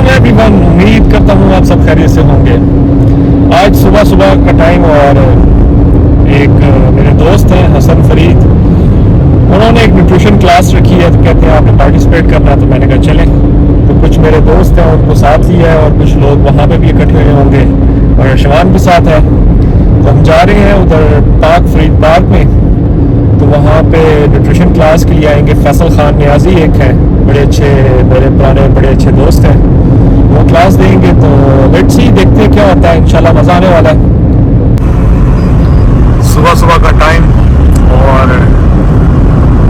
अस्सलाम एवरीवन, उम्मीद करता हूँ आप सब खैरियत से होंगे। आज सुबह सुबह का टाइम और एक मेरे दोस्त हैं हसन फरीद, उन्होंने एक न्यूट्रिशन क्लास रखी है, तो कहते हैं आपने पार्टिसिपेट करना है। तो मैंने कहा चलें। तो कुछ मेरे दोस्त हैं उनको साथ लिया है और कुछ लोग वहाँ पे भी इकट्ठे हुए होंगे और अर्शवान भी साथ है। तो हम जा रहे हैं उधर पार्क फरीद पार्क में। तो वहाँ पे न्यूट्रिशन क्लास के लिए आएंगे। फैसल खान नियाजी एक है, बड़े अच्छे मेरे पुराने बड़े अच्छे दोस्त हैं, वो क्लास देंगे। तो लेट्स सी, देखते हैं क्या होता है। इंशाल्लाह मज़ा आने वाला है। सुबह सुबह का टाइम और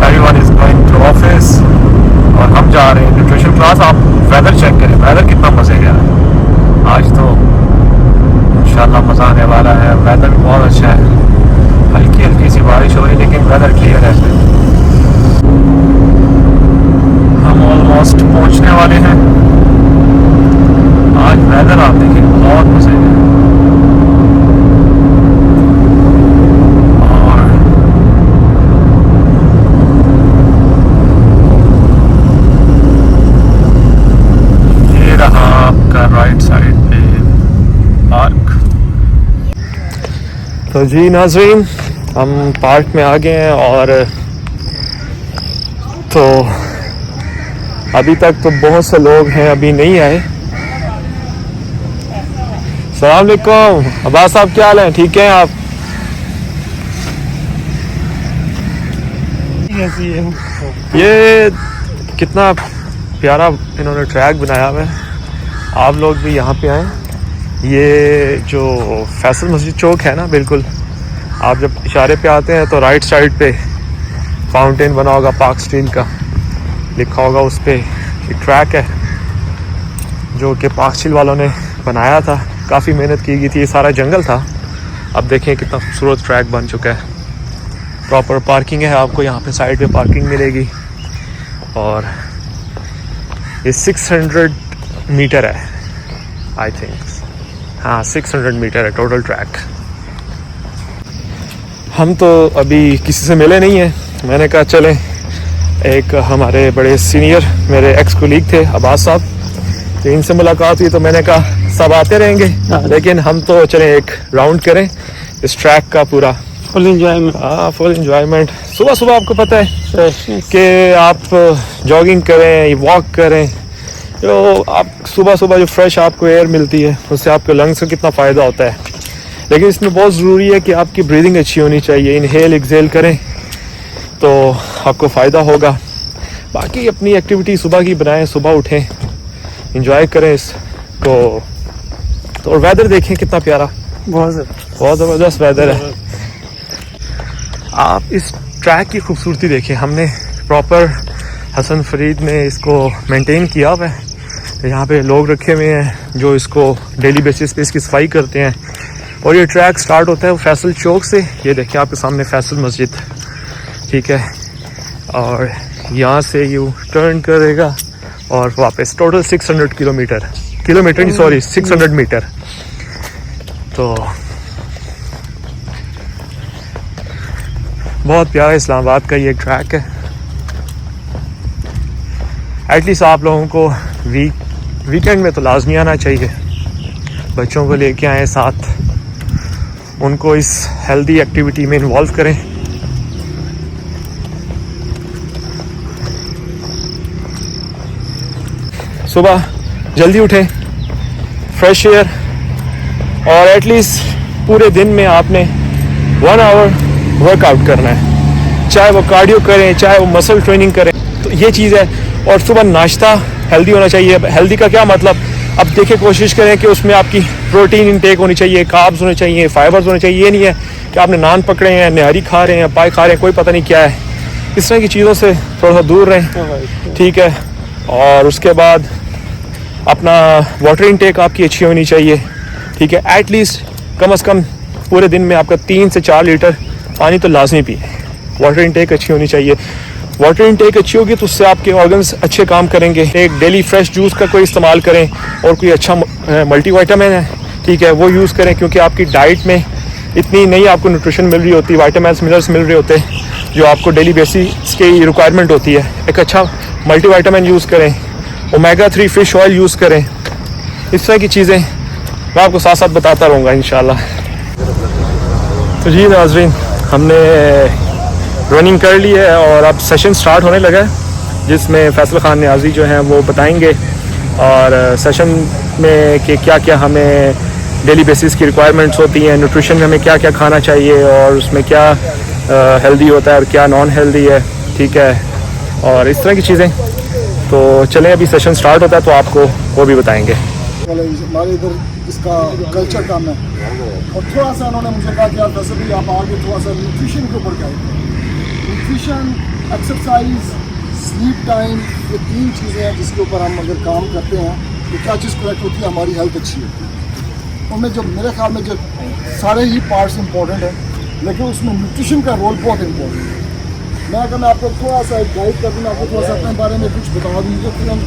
everyone is going to office और हम जा रहे हैं न्यूट्रिशन क्लास। आप वेदर चेक करें, वेदर कितना मज़े का है आज। तो इंशाल्लाह मज़ा आने वाला है। वेदर भी बहुत अच्छा है, हल्की हल्की सी बारिश हो रही, लेकिन वेदर क्लियर है। हम ऑलमोस्ट पहुंचने वाले हैं। आज वेदर आप देखिए बहुत मजे है। और ये रहा आपका राइट साइड पे पार्क। तो जी नाज़रीन, हम पार्क में आ गए हैं और तो अभी तक तो बहुत से लोग हैं, अभी नहीं आए। सलाम अलैकुम अब्बास साहब, क्या हाल है? ठीक है आप? ये कितना प्यारा इन्होंने ट्रैक बनाया हुआ है। आप लोग भी यहाँ पे आए। ये जो फैसल मस्जिद चौक है ना, बिल्कुल आप जब इशारे पे आते हैं तो राइट साइड पे फाउंटेन बना होगा, पार्क स्ट्रीट का लिखा होगा उस पर। एक ट्रैक है जो कि पार्क स्ट्रीट वालों ने बनाया था, काफ़ी मेहनत की गई थी। ये सारा जंगल था, अब देखें कितना खूबसूरत ट्रैक बन चुका है। प्रॉपर पार्किंग है, आपको यहाँ पे साइड पे पार्किंग मिलेगी। और ये 600 मीटर है आई थिंक, हाँ 600 मीटर है टोटल ट्रैक। हम तो अभी किसी से मिले नहीं हैं। मैंने कहा चलें, एक हमारे बड़े सीनियर मेरे एक्स कोलीग थे अब्बास साहब, तो इनसे मुलाकात हुई। तो मैंने कहा सब आते रहेंगे, लेकिन हम तो चलें एक राउंड करें इस ट्रैक का पूरा। Full enjoyment. हाँ फुल एंजॉयमेंट। सुबह सुबह आपको पता है कि आप जॉगिंग करें, वॉक करें, जो आप सुबह सुबह जो फ्रेश आपको एयर मिलती है उससे आपके लंग्स को कितना फ़ायदा होता है। लेकिन इसमें बहुत ज़रूरी है कि आपकी ब्रीदिंग अच्छी होनी चाहिए। इनहेल एक्सेल करें तो आपको फ़ायदा होगा। बाकी अपनी एक्टिविटी सुबह की बनाएं, सुबह उठें, एंजॉय करें इसको। तो और वेदर देखें कितना प्यारा, बहुत ज़बरदस्त वेदर है। आप इस ट्रैक की खूबसूरती देखें। हमने प्रॉपर हसन फरीद ने इसको मेंटेन किया हुआ है। यहाँ पे लोग रखे हुए हैं जो इसको डेली बेसिस पे इसकी सफाई करते हैं। और ये ट्रैक स्टार्ट होता है फैसल चौक से। ये देखिए आपके सामने फैसल मस्जिद, ठीक है। और यहाँ से यू टर्न करेगा और वापस टोटल 600 किलोमीटर सॉरी 600 मीटर। तो बहुत प्यारा इस्लामाबाद का ये ट्रैक है। एटलीस्ट आप लोगों को वीकेंड में तो लाजमी आना चाहिए। बच्चों को लेके आएँ साथ, उनको इस हेल्दी एक्टिविटी में इन्वॉल्व करें। सुबह जल्दी उठें, फ्रेश एयर, और एटलीस्ट पूरे दिन में आपने 1 आवर वर्कआउट करना है। चाहे वो कार्डियो करें, चाहे वो मसल ट्रेनिंग करें, तो ये चीज़ है। और सुबह नाश्ता हेल्दी होना चाहिए। हेल्दी का क्या मतलब, अब देखिए कोशिश करें कि उसमें आपकी प्रोटीन इंटेक होनी चाहिए, कार्ब्स होने चाहिए, फाइबर्स होने चाहिए। ये नहीं है कि आपने नान पकड़े हैं, निहारी खा रहे हैं, पाए खा रहे हैं, कोई पता नहीं क्या है। इस तरह की चीज़ों से थोड़ा सा दूर रहें, ठीक है। और उसके बाद अपना वाटर इंटेक आपकी अच्छी होनी चाहिए, ठीक है। एटलीस्ट कम से कम पूरे दिन में आपका 3 से 4 लीटर पानी तो लाजमी पिए। वाटर इंटेक अच्छी होनी चाहिए। वाटर इंटेक अच्छी होगी तो उससे आपके ऑर्गन्स अच्छे काम करेंगे। एक डेली फ्रेश जूस का कोई इस्तेमाल करें और कोई अच्छा मल्टीविटामिन है, ठीक है, वो यूज़ करें। क्योंकि आपकी डाइट में इतनी नहीं आपको न्यूट्रिशन मिल रही होती, विटामिन्स मिनरल्स मिल रहे होते हैं जो आपको डेली बेसिस की रिक्वायरमेंट होती है। एक अच्छा मल्टीविटामिन यूज़ करें, ओमेगा 3 फिश ऑयल यूज़ करें, इस तरह की चीज़ें मैं आपको साथ साथ बताता रहूँगा इंशाल्लाह। तो जी नाज़रीन, हमने रनिंग कर ली है और अब सेशन स्टार्ट होने लगा है, जिसमें फैसल ख़ान नियाज़ी जो हैं वो बताएंगे और सेशन में कि क्या क्या हमें डेली बेसिस की रिक्वायरमेंट्स होती हैं, न्यूट्रिशन में हमें क्या क्या खाना चाहिए और उसमें क्या हेल्दी होता है और क्या नॉन हेल्दी है, ठीक है, और इस तरह की चीज़ें। तो चलें, अभी सेशन स्टार्ट होता है तो आपको वो भी बताएंगे। हमारे इधर इसका कल्चर काम है और थोड़ा सा उन्होंने मुझे कहा कि आप वैसे भी आप आगे थोड़ा सा न्यूट्रिशन के ऊपर गाइड करें। न्यूट्रिशन, एक्सरसाइज, स्लीप टाइम, ये 3 चीज़ें हैं जिसके ऊपर हम अगर काम करते हैं तो क्या चीज़ करेक्ट होती है, हमारी हेल्थ अच्छी होती है। उनमें जो मेरे ख्याल में जो सारे ही पार्ट्स इंपॉर्टेंट हैं, लेकिन उसमें न्यूट्रिशन का रोल बहुत इंपॉर्टेंट है। मैं अगर मैं आपको थोड़ा सा गाइड कर दूँ, मैं आपको थोड़ा सा अपने बारे में कुछ बता दूँ, जो फिर हम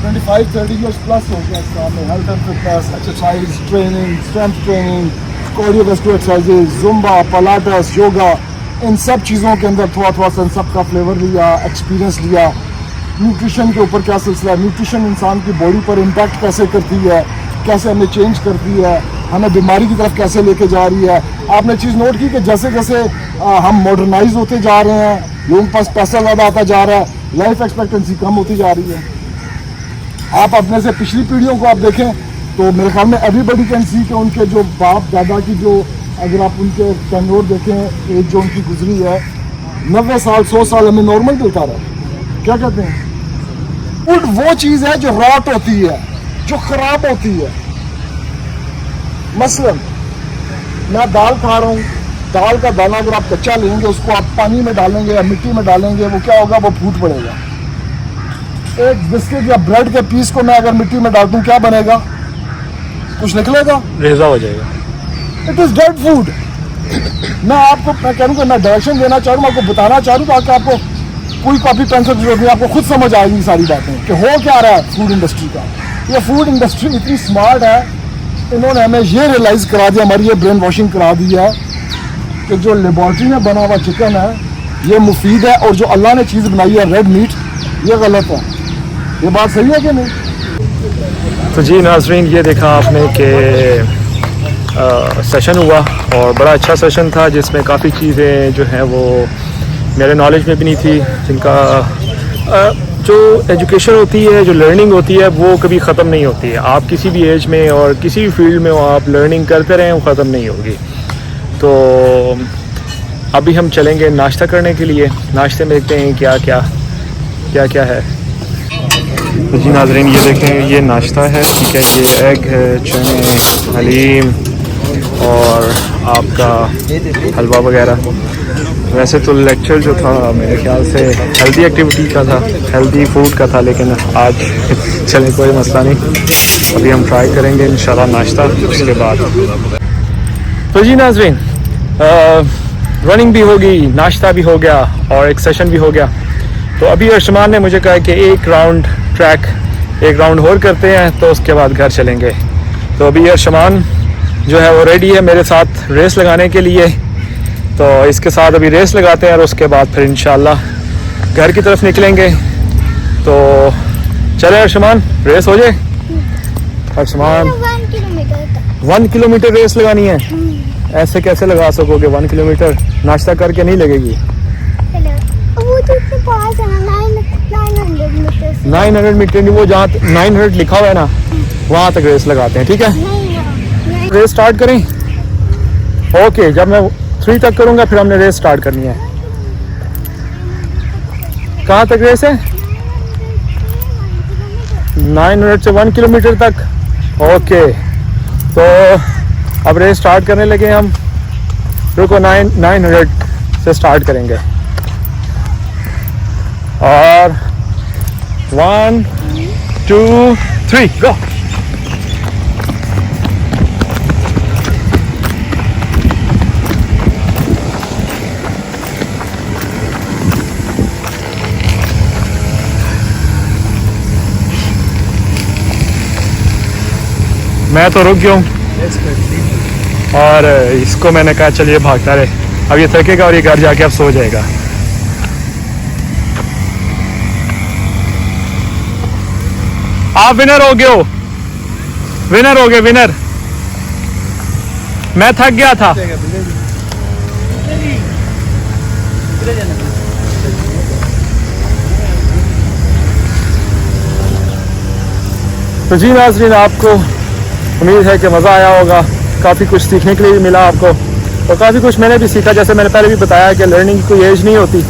25-30 ईयर्स प्लस हो गया इस काम में। Health and fitness, exercise training, strength training, cardiovascular exercises, Zumba, Pilates, yoga, इन सब चीज़ों के अंदर थोड़ा थोड़ा सा इन सब का फ्लेवर लिया, एक्सपीरियंस लिया। न्यूट्रिशन के ऊपर क्या सिलसिला है, न्यूट्रिशन इंसान की बॉडी पर इम्पैक्ट कैसे करती है, कैसे हमें चेंज करती है, हमें बीमारी की तरफ कैसे लेके जा रही है। आपने चीज़ नोट की कि जैसे जैसे हम मॉडर्नाइज होते जा रहे हैं, लोगों के पास पैसा ज़्यादा आता जा रहा है, लाइफ एक्सपेक्टेंसी कम होती जा रही है। आप अपने से पिछली पीढ़ियों को आप देखें तो मेरे ख्याल में एवरीबडी कैन सी कि उनके जो बाप दादा की जो, अगर आप उनके टेन्योर देखें, एज जो उनकी गुजरी है, 90 साल 100 साल हमें नॉर्मल मिलता रहा। क्या कहते हैं, फूड वो चीज़ है जो रॉट होती है, जो ख़राब होती है। मसलन मैं दाल खा रहा हूँ, दाल का दाना अगर आप कच्चा लेंगे, उसको आप पानी में डालेंगे या मिट्टी में डालेंगे, वो क्या होगा, वो फूट पड़ेगा। एक बिस्किट या ब्रेड के पीस को मैं अगर मिट्टी में डाल दूं, क्या बनेगा, कुछ निकलेगा, रेजा हो जाएगा। It is dead food. मैं करूँगा, मैं डायरेक्शन देना चाह रहा हूँ, आपको बताना चाह रहा हूँ, ताकि आपको कोई कॉपी पेंसिल की जरूरत नहीं, आपको खुद समझ आएगी सारी बातें कि हो क्या रहा है फूड इंडस्ट्री का। ये फूड इंडस्ट्री इतनी स्मार्ट है, इन्होंने हमें ये रियलाइज करा दिया, हमारी ये ब्रेन वॉशिंग करा दी है कि जो लेबॉर्ट्री में बना हुआ चिकन है ये मुफीद है, और जो अल्लाह ने चीज़ बनाई है रेड मीट, ये गलत है। ये बात सही है कि नहीं? तो जी नाजरीन, ये देखा आपने कि सेशन हुआ और बड़ा अच्छा सेशन था, जिसमें काफ़ी चीज़ें जो हैं वो मेरे नॉलेज में भी नहीं थी, जिनका जो एजुकेशन होती है, जो लर्निंग होती है, वो कभी ख़त्म नहीं होती है। आप किसी भी एज में और किसी भी फील्ड में हो, आप लर्निंग करते रहें, वो ख़त्म नहीं होगी। तो अभी हम चलेंगे नाश्ता करने के लिए। नाश्ते में देखते हैं क्या क्या है। तो जी नाज़रीन, ये देखें, ये नाश्ता है, ठीक है, ये एग है, चने, हलीम और आपका हलवा वगैरह। वैसे तो लेक्चर जो था मेरे ख्याल से हेल्दी एक्टिविटी का था, हेल्दी फूड का था, लेकिन आज चले कोई मसला नहीं, अभी हम ट्राई करेंगे इंशाल्लाह नाश्ता उसके बाद। तो जी नाज़रीन, रनिंग भी होगी, नाश्ता भी हो गया और एक सेशन भी हो गया। तो अभी अर्शमान ने मुझे कहा कि एक राउंड और करते हैं, तो उसके बाद घर चलेंगे। तो अभी अर्शमान जो है वो रेडी है मेरे साथ रेस लगाने के लिए, तो इसके साथ अभी रेस लगाते हैं और उसके बाद फिर इंशाल्लाह घर की तरफ निकलेंगे। तो चले अर्शमान, रेस हो जाए। अर्शमान 1 किलोमीटर रेस लगानी है, ऐसे कैसे लगा सकोगे 1 किलोमीटर, नाश्ता करके नहीं लगेगी। वो तो इतने पास है ना, 900 मीटर। 900 मीटर नहीं, वो जहाँ 900 लिखा हुआ है ना, वहाँ तक रेस लगाते हैं, ठीक है। नहीं। रेस स्टार्ट करें, ओके। जब मैं 3 तक करूँगा फिर हमने रेस स्टार्ट करनी है। कहाँ तक रेस है? 900 से 1 किलोमीटर तक, ओके। तो अब रेस स्टार्ट करने लगे हम, रुको, 900 से स्टार्ट करेंगे और 1 2 3 गो। मैं तो रुक गया हूँ और इसको मैंने कहा चलिए भागता रहे, अब ये थकेगा और ये घर जाके अब सो जाएगा। आप विनर हो गए हो, विनर हो गए विनर। मैं थक गया था। तो जी नाज़रीन, आपको उम्मीद है कि मज़ा आया होगा, काफ़ी कुछ सीखने के लिए भी मिला आपको, और काफ़ी कुछ मैंने भी सीखा। जैसे मैंने पहले भी बताया कि लर्निंग की कोई एज नहीं होती,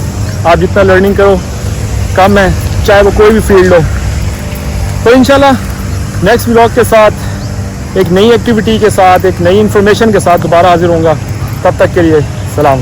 आप जितना लर्निंग करो कम है, चाहे वो कोई भी फील्ड हो। तो इंशाल्लाह नेक्स्ट व्लॉग के साथ, एक नई एक्टिविटी के साथ, एक नई इन्फॉर्मेशन के साथ दोबारा हाजिर होऊंगा। तब तक के लिए सलाम।